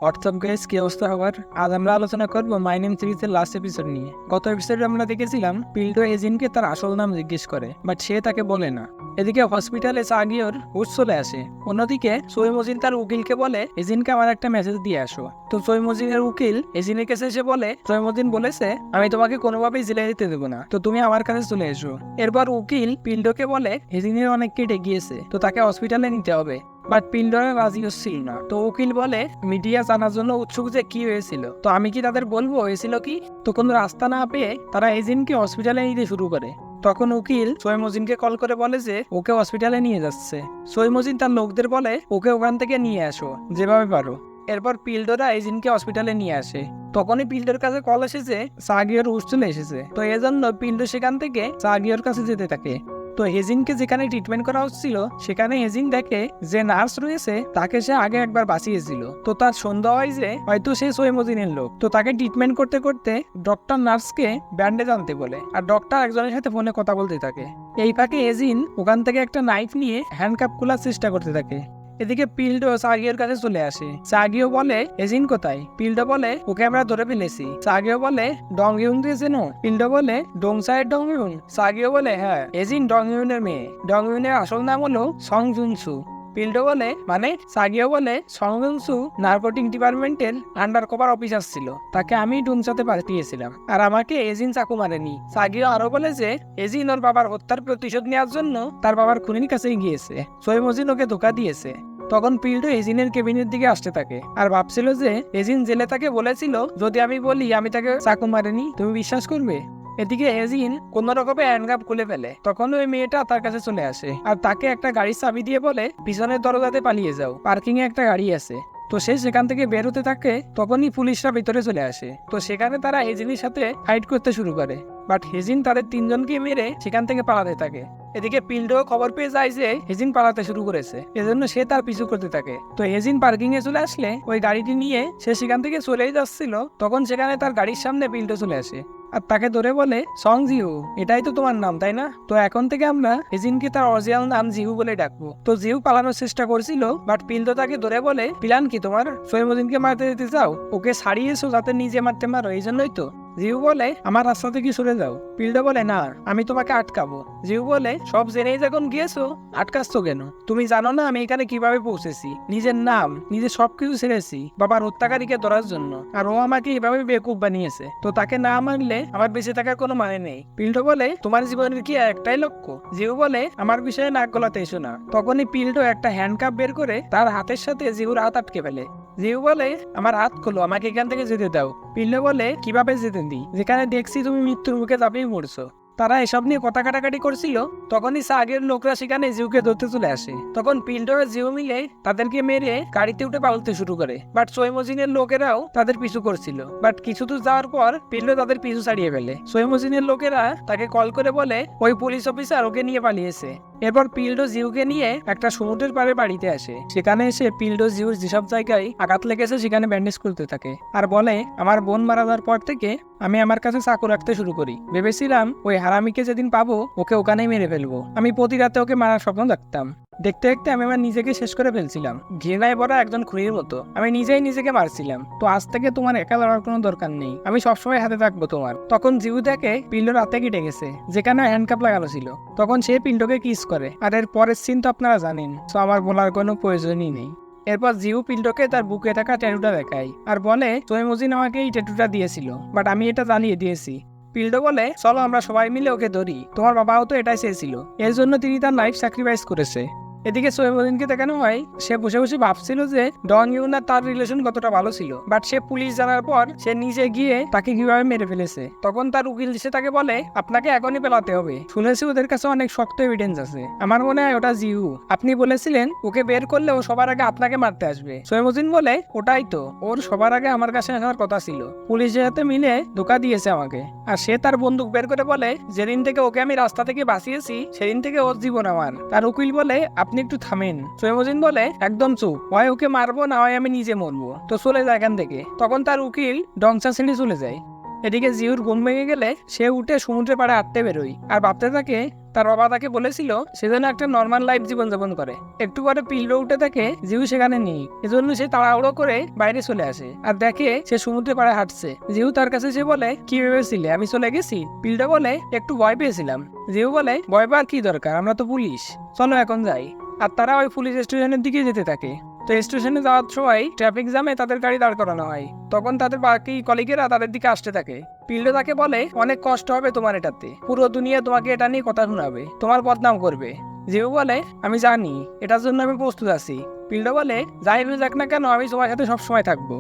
WhatsApp guys, কি অবস্থা হবার? আজ আমরা আলোচনা করব মাই নেম সিরিজের লাস্ট এপিসোড নিয়ে। গত এপিসোডে আমরা দেখেছিলাম পিল্টো এজিনকে তার আসল নাম জিজ্ঞেস করে, বাট সে তাকে বলে না। এদিকে হসপিটালে সাগিওর হুশ চলে আসে। অন্যদিকে সৈমজিন তার উকিলকে বলে এজিনকে আমার একটা মেসেজ দিয়ে আসো। তো সৈমজিনের উকিল এজিনের কাছে এসে বলে সৈমজিন বলেছে আমি তোমাকে কোনোভাবেই জেলে দিতে দেবো না, তো তুমি আমার কাছে চলে এসো। এরপর উকিল পিল্ডোকে বলে এজিনের অনেক কেটে গিয়েছে, তো তাকে হসপিটালে নিতে হবে। বাট পিল্ডোরা রাজি হচ্ছিল না। তো উকিল বলে মিডিয়া জানার জন্য উৎসুক যে কি হয়েছিল, তো আমি কি তাদের বলবো হয়েছিল কি? তো কোনো রাস্তা না পেয়ে তারা এজিনকে হসপিটালে নিতে শুরু করে। তখন উকিল সৈমজিনকে কল করে বলে যে ওকে হসপিটালে নিয়ে যাচ্ছে। সৈমজিন তার লোকদের বলে ওকে ওখান থেকে নিয়ে আসো যেভাবে পারো। এরপর পিল্ডোরা এজিনকে হসপিটালে নিয়ে আসে। তখনই পিল্ডোর কাছে কল এসে যে সাগিওর হুশ চলে এসেছে। তো এজন্য পিল্ডো সেখান থেকে সাগিওর কাছে যেতে থাকে। তো হেজিনকে যেখানে ট্রিটমেন্ট করা হচ্ছিল সেখানে হেজিন দেখে যে নার্স রয়েছে তাকে সে আগে একবার বাঁচিয়েছিল। তো তার সন্দেহ হয় যে হয়তো সে সৈমজিনের লোক। তো তাকে ট্রিটমেন্ট করতে করতে ডক্টর নার্সকে ব্যান্ডেজ আনতে বলে, আর ডক্টর একজনের সাথে ফোনে কথা বলতে থাকে। এই ফাঁকে হেজিন ওখান থেকে একটা নাইফ নিয়ে হ্যান্ডকাপ খোলার চেষ্টা করতে থাকে। এদিকে পিল্ডো সাগিওর কাছে চলে আসে। সাগিও বলে এজিন কোথায়? পিল্ডো বলে ওকে আমরা ধরে ফেলেছি। সাগিও বলে ডং ইউন দিয়েছেন? পিল্ডো বলে ডোংসাইয়ের ডং ইউন। সাগিও বলে হ্যাঁ, এজিন ডং ইউনের মেয়ে। ডং ইউনের আসল নাম হলো সং জুনসু। পিল্ডো বলে মানে? সাগিও বলে সং জুনসু নার্কোটিক ডিপার্টমেন্টের আন্ডার কভার অফিসার ছিল, তাকে আমি ডুমসাতে পাঠিয়েছিলাম, আর আমাকে এজিন চাকু মারেনি। সাগিও আরো বলে যে এজিন ওর বাবার হত্যার প্রতিশোধ নেওয়ার জন্য তার বাবার খুনির কাছেই গিয়েছে। সৈমজিন ওকে ধোকা দিয়েছে। তখন পিল্ডো এজিনের কেবিনের দিকে আসতে থাকে আর ভাবছিল যে এজিন জেলে তাকে বলেছিল যদি আমি বলি আমি তাকে চাকু মারিনি তুমি বিশ্বাস করবে। এদিকে এজিন কোন রকমে হ্যান্ডকাপ খুলে ফেলে। তখন ওই মেয়েটা তার কাছে চলে আসে আর তাকে একটা গাড়ির চাবি দিয়ে বলে পিছনের দরজাতে পালিয়ে যাও, পার্কিং এ একটা গাড়ি আছে। তো সে সেখান থেকে বের হতে থাকে, তখনই পুলিশরা ভিতরে চলে আসে। তো সেখানে তারা হেজিনের সাথে ফাইট করতে শুরু করে, বাট হেজিন তাদের তিনজনকে মেরে সেখান থেকে পালাতে থাকে। এদিকে পিল্ডো খবর পেয়ে যায় যে হেজিন পালাতে শুরু করেছে, এজন্য সে তার পিছু করতে থাকে। তো হেজিন পার্কিং এ চলে আসলে ওই গাড়িটি নিয়ে সে সেখান থেকে চলেই যাচ্ছিল, তখন সেখানে তার গাড়ির সামনে পিল্ডো চলে আসে আর তাকে ধরে বলে সং জিহু, এটাই তো তোমার নাম তাই না? তো এখন থেকে আমরা হেজিনকে তার অরিজিনাল নাম জিহু বলে ডাকবো। তো জিহু পালানোর চেষ্টা করছিল, বাট পিল্ডো তাকে ধরে বলে প্ল্যান কি তোমার? সৈমজিনকে মারতে দিতে চাও? ওকে ছাড়িয়েছো যাতে নিজে মারতে মারো, এই জন্যই তো। জিহু বলে আমার রাস্তা থেকে সরে যাও। পিল্ডো বলে না, আমি তোমাকে আটকাবো। জিহু বলে সব জেনেই যখন গিয়েছো আটকাচ্ছ কেন? তুমি জানো না আমি এখানে কিভাবে পৌঁছেছি? নিজের নাম নিজের সবকিছু ছেড়েছি বাবার হত্যাকারীকে ধরার জন্য, আর ও আমাকে এভাবে বেকুব বানিয়েছে। তো তাকে না মারলে আমার বেঁচে থাকার কোনো মানে নেই। পিল্ডো বলে তোমার জীবনের কি একটাই লক্ষ্য? জিহু বলে আমার বিষয়ে নাক গলাতে এসো না। তখনই পিল্ডো একটা হ্যান্ডকাপ বের করে তার হাতের সাথে জিহুর হাত আটকে ফেলে। জিহু বলে আমার হাত খোলো, আমাকে এখান থেকে যেতে দাও। পিল্ডো বলে কিভাবে যেতে দিই, যেখানে দেখছি তুমি মৃত্যুর মুখে চাপিয়ে মরছো। তারা এসব নিয়ে কথা কাটাকাটি করছিল, তখনই সাগের লোকরা সেখানে জিউকে ধরতে চলে আসে। তখন পিল্ডো আর জিউ মিলে তাদেরকে মেরে গাড়িতে উঠে পালাতে শুরু করে, বাট সৈমজিনের লোকেরাও তাদের পিছু করছিল। বাট কিছু দূর যাওয়ার পর পিল্ডো তাদের পিছু ছাড়িয়ে ফেলে। সৈমজিনের লোকেরা তাকে কল করে বলে ওই পুলিশ অফিসার ওকে নিয়ে পালিয়েছে। এরপর পিল্ডো জিউকে নিয়ে একটা সমুদ্রের পাড়ে বাড়িতে আসে। সেখানে এসে পিল্ডো জিউর যেসব জায়গায় আঘাত লেগেছে সেখানে ব্যান্ডেজ করতে থাকে আর বলে আমার বোন মারা যাওয়ার পর থেকে আমি আমার কাছে চাকু রাখতে শুরু করি। ভেবেছিলাম ওই হারামিকে যেদিন পাবো ওকে ওখানেই মেরে ফেলবো। আমি প্রতি রাতে ওকে মারার স্বপ্ন দেখতাম। দেখতে দেখতে আমি আমার নিজেকে শেষ করে ফেলছিলাম, ঘৃণায় ভরা একজন খুনির মতো। আমি নিজেই নিজেকে মারছিলাম। তো আজ থেকে তোমার একা লড়ার কোনো দরকার নেই, আমি সবসময় হাতে থাকবো তোমার। তখন জিউ দেখে পিল্ডোর হাতে কেটে গেছে, যেখানে হ্যান্ডকাপ লাগানো ছিল। তখন সে পিল্ডোকে কিস করে, আর এর পরের সিন তো আপনারা জানেন, তো আমার বলার কোনো প্রয়োজনই নেই। এরপর জিউ পিল্ডোকে তার বুকে থাকা ট্যাটুটা দেখায় আর বলে সৈমজিন আমাকে এই ট্যাটুটা দিয়েছিল, বাট আমি এটা জ্বালিয়ে দিয়েছি। পিল্ডো বলে চলো আমরা সবাই মিলে ওকে ধরি, তোমার বাবাও তো এটাই চেয়েছিল, এর জন্য তিনি তার লাইফ স্যাক্রিফাইস করেছে। এদিকে সৈমজিনকে দেখানো হয় সে বসে বসে ভাবছিল যে ডং ইউন আর তার রিলেশন কতটা ভালো ছিল, বাট সে পুলিশ জানার পর সে নিজে গিয়ে তাকে কিভাবে মেরে ফেলেছে। তখন তার উকিল এসে তাকে বলে আপনাকে এখনই পেলাতে হবে, শুনেছি ওদের কাছে অনেক শক্ত এভিডেন্স আছে। আমার মনে হয় ওটা জিউ, আপনি বলেছিলেন ওকে বের করলে ও সবার আগে আপনাকে মারতে আসবে। সৈমজিন বলে ওটাই তো, ওর সবার আগে আমার কাছে আসার কথা ছিল, পুলিশের সাথে মিলে ধোকা দিয়েছে আমাকে। আর সে তার বন্দুক বের করে বলে যেদিন থেকে ওকে আমি রাস্তা থেকে বাঁচিয়েছি সেদিন থেকে ওর জীবন আমার। তার উকিল বলে আপনি একটু থামেন। সৈমজিন বলে একদম চুপ, হয় ওকে মারবো না হয় আমি নিজে মরবো, তো চলে যায় এখান থেকে। তখন তার উকিল ডংসা ছেড়ে চলে যায়। এদিকে জিউর ঘুম ভেঙে গেলে সে উঠে সমুদ্রে পাড়ে হাঁটতে বেরোয় আর ভাবতে থাকে তার বাবা তাকে বলেছিল সে যেন একটা নর্মাল লাইফ জীবনযাপন করে। একটু পরে পিল্ডো উঠে থাকে জিউ সেখানে নেই, এজন্য সে তাড়াহুড়ো করে বাইরে চলে আসে আর দেখে সে সমুদ্রে পাড়ে হাঁটছে। জিউ তার কাছে সে বলে, কি ভেবেছিলে আমি চলে গেছি? পিল্ডো বলে, একটু ভয় পেয়েছিলাম। জিউ বলে, ভয় পাওয়ার কি দরকার, আমরা তো পুলিশ, চলো এখন যাই। আর তারা ওই পুলিশ স্টেশনের দিকে যেতে থাকে। তো স্টেশনে যাওয়ার সময় ট্রাফিক জ্যামে তাদের গাড়ি দাঁড় করানো হয়। তখন তাদের বাকি কলিগেরা তাদের দিকে আসতে থাকে। পিল্ডো তাকে বলে, অনেক কষ্ট হবে তোমার এটাতে, পুরো দুনিয়া তোমাকে এটা নিয়ে কথা শোনাবে, তোমার বদনাম করবে। জিউ বলে, আমি জানি, এটার জন্য আমি প্রস্তুত আছি। পিল্ডো বলে, যাই হয়ে যাক না কেন আমি তোমার সাথে সবসময় থাকবো।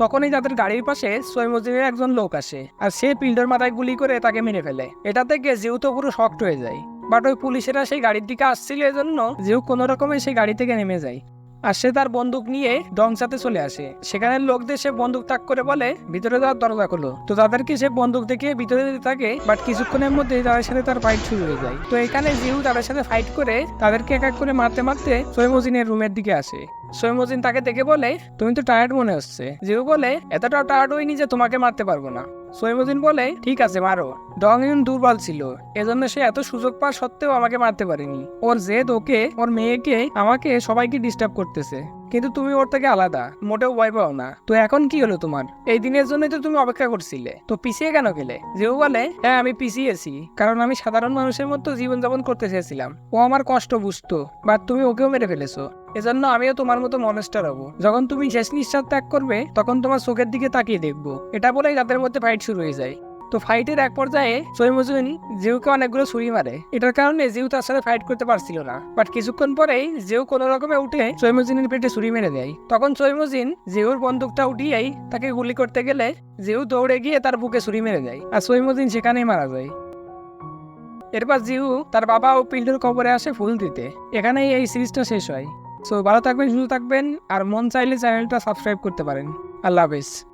তখনই তাদের গাড়ির পাশে সৈমজিনের একজন লোক আসে আর সে পিল্ডোর মাথায় গুলি করে তাকে মেরে ফেলে। এটা থেকে জিউ তো পুরো শকড হয়ে যায়। বাট ওই পুলিশেরা সেই গাড়ির দিকে আসছিল, এজন্য জিউ কোনো রকমে সেই গাড়ি থেকে নেমে যায় আর সে তার বন্দুক নিয়ে ডংসাতে চলে আসে। সেখানের লোকদের সে বন্দুক তাক করে বলে, ভিতরে যাওয়ার দরজা খোলো। তো তাদেরকে সে বন্দুক দেখিয়ে ভিতরে যেতে থাকে, বাট কিছুক্ষণের মধ্যে তাদের সাথে তার ফাইট শুরু হয়ে যায়। তো এখানে জিউ তাদের সাথে ফাইট করে তাদেরকে এক এক করে মারতে মারতে সৈমজিনের রুমের দিকে আসে। সৈমজিন তাকে দেখে বলে, তুমি তো টায়ার্ড মনে হচ্ছে। জিউ বলে, এতটাও টায়ার্ড হইনি যে তোমাকে মারতে পারবো না। সৈমজিন বলে, ঠিক আছে মারো। ডং ইউন দুর্বল ছিল, এজন্য সে এত সুযোগ পাওয়া সত্ত্বেও আমাকে মারতে পারেনি। ওর জেদ ওকে, ওর মেয়েকে, আমাকে, সবাইকে ডিস্টার্ব করতেছে। কিন্তু তুমি ওর থেকে আলাদা, মোটেও ভয় পাও না। তো এখন কি হলো তোমার? এই দিনের জন্যই তো তুমি অপেক্ষা করছিলে, তো পিছিয়ে কেন গেলে? জিউ বলে, হ্যাঁ আমি পিছিয়েছি, কারণ আমি সাধারণ মানুষের মতো জীবনযাপন করতে চেয়েছিলাম। ও আমার কষ্ট বুঝতো, বাট তুমি ওকেও মেরে ফেলেছো। এজন্য আমিও তোমার মতো মনস্টার হবো। যখন তুমি শেষ নিঃশ্বাস ত্যাগ করবে তখন তোমার চোখের দিকে তাকিয়ে দেখবো। এটা বলেই তাদের মধ্যে ফাইট শুরু হয়ে যায়। তো ফাইটের এক পর্যায়ে সৈমজিন জিউকে অনেকগুলো ছুরি মারে। এটার কারণে জিউ তার সাথে ফাইট করতে পারছিল না। বাট কিছুক্ষণ পরেই জিউ কোনো রকমে উঠে সৈমজিনের পেটে ছুরি মেরে দেয়। তখন সৈমজিন জিউর বন্দুকটা উঠিয়েই তাকে গুলি করতে গেলে জিউ দৌড়ে গিয়ে তার বুকে ছুরি মেরে দেয় আর সৈমজিন সেখানেই মারা যায়। এরপর জিউ তার বাবা ও পিল্ডোর কবরে আসে ফুল দিতে। এখানেই এই সিরিজটা শেষ হয়। সো ভালো থাকবেন, সুস্থ থাকবেন, আর মন চাইলে চ্যানেলটা সাবস্ক্রাইব করতে পারেন। আল্লাহ হাফেজ।